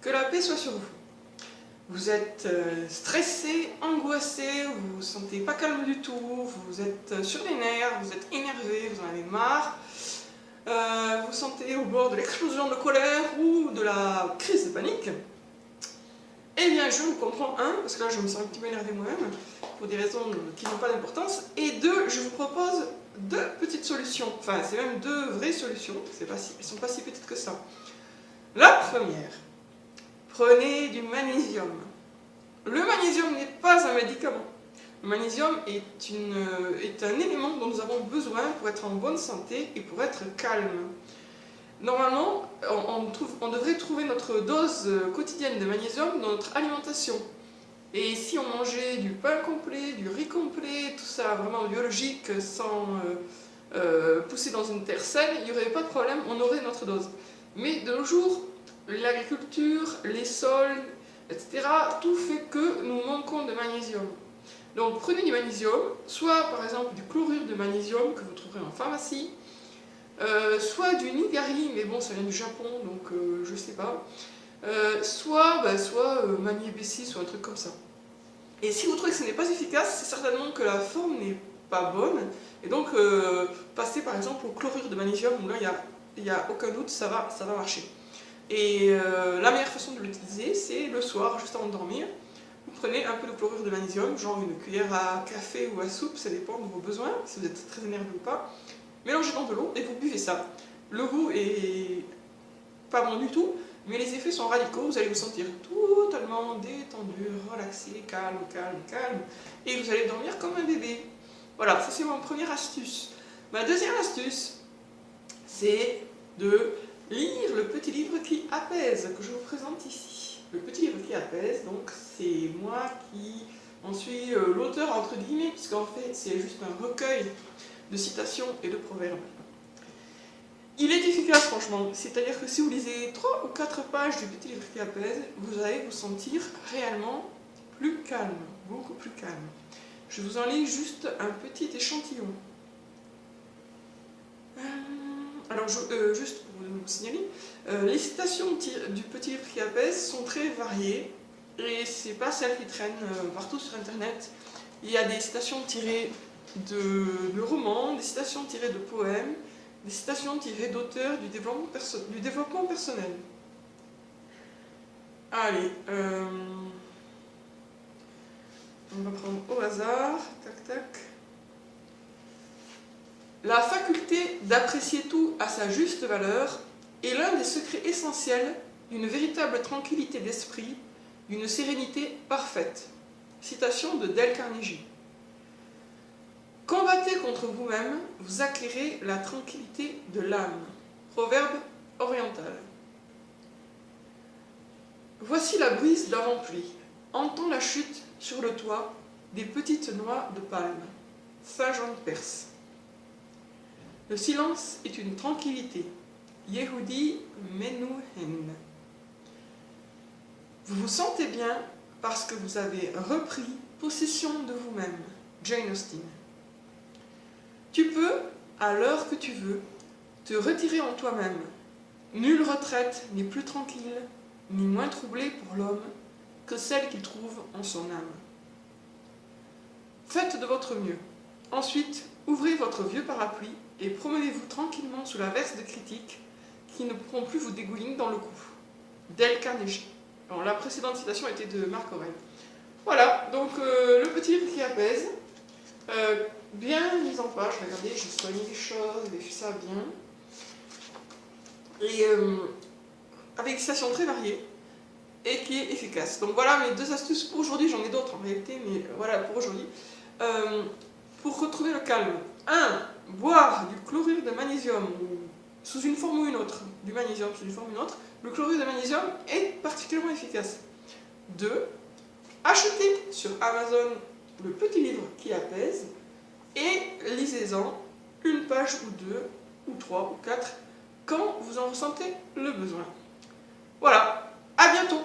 Que la paix soit sur vous. Vous êtes stressé, angoissé, vous vous sentez pas calme du tout, vous êtes sur les nerfs, vous êtes énervé, vous en avez marre, vous vous sentez au bord de l'explosion de colère ou de la crise de panique. Eh bien, je vous comprends, parce que là je me sens un petit peu énervé moi-même, pour des raisons qui n'ont pas d'importance, et deux, je vous propose deux petites solutions, enfin c'est même deux vraies solutions, elles ne sont pas si petites que ça. La première, prenez du magnésium. Le magnésium n'est pas un médicament. Le magnésium est un élément dont nous avons besoin pour être en bonne santé et pour être calme. Normalement, on devrait trouver notre dose quotidienne de magnésium dans notre alimentation. Et si on mangeait du pain complet, du riz complet, tout ça vraiment biologique, sans pousser dans une terre saine, il n'y aurait pas de problème, on aurait notre dose. Mais de nos jours, l'agriculture, les sols, etc., tout fait que nous manquons de magnésium. Donc prenez du magnésium, soit par exemple du chlorure de magnésium que vous trouverez en pharmacie, soit du nigari, mais bon ça vient du Japon donc je sais pas, soit Magné B6 ou un truc comme ça. Et si vous trouvez que ce n'est pas efficace, c'est certainement que la forme n'est pas bonne, et donc passez par exemple au chlorure de magnésium, où là il n'y a aucun doute, ça va marcher. Et la meilleure façon de l'utiliser, c'est le soir, juste avant de dormir. Vous prenez un peu de chlorure de magnésium, genre une cuillère à café ou à soupe, ça dépend de vos besoins, si vous êtes très énervé ou pas. Mélangez dans de l'eau et vous buvez ça. Le goût est pas bon du tout, mais les effets sont radicaux, vous allez vous sentir totalement détendu, relaxé, calme, et vous allez dormir comme un bébé. Voilà, ça c'est ma première astuce. Ma deuxième astuce, c'est de lire le petit livre qui apaise, que je vous présente ici. Le petit livre qui apaise, donc c'est moi qui en suis l'auteur entre guillemets, puisqu'en fait c'est juste un recueil de citations et de proverbes. Il est efficace franchement, c'est-à-dire que si vous lisez 3 ou 4 pages du petit livre qui apaise, vous allez vous sentir réellement plus calme, beaucoup plus calme. Je vous en lis juste un petit échantillon. Alors, juste pour vous signaler, les citations du petit livre qui apaise sont très variées, et c'est pas celles qui traînent partout sur internet. Il y a des citations tirées de romans, des citations tirées de poèmes, des citations tirées d'auteurs du développement personnel. Allez, on va prendre au hasard, tac tac. La faculté d'apprécier tout à sa juste valeur est l'un des secrets essentiels d'une véritable tranquillité d'esprit, d'une sérénité parfaite. Citation de Dale Carnegie. Combattez contre vous-même, vous acquérez la tranquillité de l'âme. Proverbe oriental. Voici la brise d'avant-pluie. Entends la chute sur le toit des petites noix de palme. Saint Jean de Perse. Le silence est une tranquillité. Yehudi Menuhin. Vous vous sentez bien parce que vous avez repris possession de vous-même. Jane Austen. Tu peux, à l'heure que tu veux, te retirer en toi-même. Nulle retraite n'est plus tranquille, ni moins troublée pour l'homme que celle qu'il trouve en son âme. Faites de votre mieux. Ensuite, ouvrez votre vieux parapluie et promenez-vous tranquillement sous l'averse de critiques qui ne pourront plus vous dégouiner dans le cou. Dale Carnegie. Alors, la précédente citation était de Marc Aurèle. Voilà, donc le petit livre qui apaise. Bien mis en page, regardez, j'ai soigné les choses, j'ai fait ça bien. Et avec des citations très variées et qui est efficace. Donc voilà mes deux astuces pour aujourd'hui, j'en ai d'autres en réalité, mais voilà pour aujourd'hui. Pour retrouver le calme. 1. Boire du chlorure de magnésium, sous une forme ou une autre, du magnésium sous une forme ou une autre. Le chlorure de magnésium est particulièrement efficace. 2. Achetez sur Amazon le petit livre qui apaise et lisez-en une page ou deux, ou 3 ou 4, quand vous en ressentez le besoin. Voilà, à bientôt!